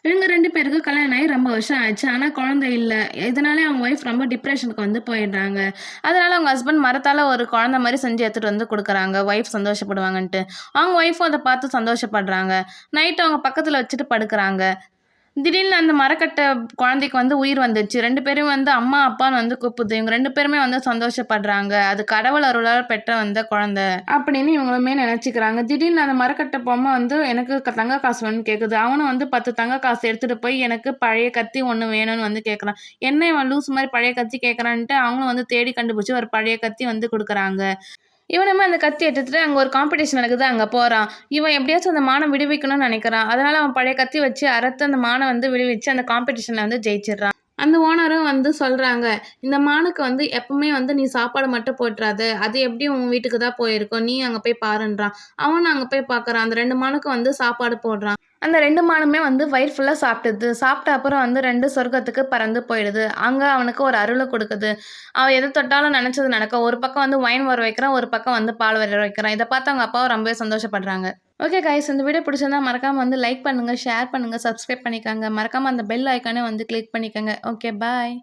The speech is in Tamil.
இவங்க 2 பேருக்கும் கல்யாணம் ஆகி ரொம்ப வருஷம் ஆச்சு. ஆனா குழந்தை இல்ல. இதனாலே அவங்க ஒய்ஃப் ரொம்ப டிப்ரஷனுக்கு வந்து போயிடுறாங்க. அதனால அவங்க ஹஸ்பண்ட் மரத்தால ஒரு குழந்தை மாரி செஞ்சு எடுத்துட்டு வந்து குடுக்குறாங்க. ஒய்ஃப் சந்தோஷப்படுவாங்கன்ட்டு. அவங்க ஒய்ஃபும் அத பார்த்து சந்தோஷப்படுறாங்க. நைட் அவங்க பக்கத்துல வச்சுட்டு படுக்குறாங்க. திடீர்னு அந்த மரக்கட்ட குழந்தைக்கு வந்து உயிர் வந்துருச்சு. 2 பேரும் வந்து அம்மா, அப்பான்னு வந்து கூப்பிடுது. இவங்க 2 பேருமே வந்து சந்தோஷப்படுறாங்க. அது கடவுள் அருளால பெற்ற வந்த குழந்தை அப்படின்னு இவங்களுமே நெனச்சுக்கிறாங்க. திடீர்னு அந்த மரக்கட்ட பொம்மை வந்து எனக்கு தங்க காசு வேணும்னு கேட்குது. அவனும் வந்து 10 தங்க காசு எடுத்துட்டு போய் எனக்கு பழைய கத்தி ஒண்ணு வேணும்னு வந்து கேட்குறான். என்ன இவன் லூசு மாரி பழைய கத்தி கேட்குறான்ட்டு அவங்களும் வந்து தேடி கண்டுபிடிச்சு ஒரு பழைய கத்தி வந்து குடுக்குறாங்க. இவனுமே அந்த கத்தி எடுத்துட்டு அங்க ஒரு காம்படிஷன் நடக்குது. அங்க போறான். இவன் எப்படியாச்சும் அந்த மான விடுவிக்கணும்னு நெனைக்கிறான். அதனால அவன் பழைய கத்தி வச்சு அறுத்து அந்த மான வந்து விடுவிச்சு அந்த காம்படிஷன்ல வந்து ஜெயிச்சிடுறான். அந்த ஓனரும் வந்து சொல்றாங்க, "இந்த மானுக்கு வந்து எப்பவுமே வந்து நீ சாப்பாடு மட்டும் போட்டுறாத. அது எப்படியும் உன் வீட்டுக்கு தான் போயிருக்கும். நீ அங்க போய் பாருன்றான்." அவனும் அங்க போய் பார்க்குறான். அந்த 2 மானுக்கும் வந்து சாப்பாடு போடுறான். அந்த 2 மானுமே வந்து வயிறு ஃபுல்லா சாப்பிட்டுது. சாப்பிட்ட அப்புறம் வந்து 2 சொர்க்கத்துக்கு பறந்து போயிடுது. அங்க அவனுக்கு ஒரு அருள குடுக்குது. அவன் எத தொட்டாலும் நெனச்சது நடக்கும். ஒரு பக்கம் வந்து ஒயின் வர வைக்கிறான், ஒரு பக்கம் வந்து பால் வர வைக்கிறான். இத பார்த்து அவங்க அப்பாவும் ரொம்பவே சந்தோஷப்படுறாங்க. ஓகே கைஸ், இந்த வீடியோ பிடிச்சிருந்தா மறக்காம வந்து லைக் பண்ணுங்க, ஷேர் பண்ணுங்க, சப்ஸ்கிரைப் பண்ணிக்கங்க. மறக்காம அந்த பெல் ஐகானையும் வந்து கிளிக் பண்ணிக்கங்க. ஓகே, பாய்.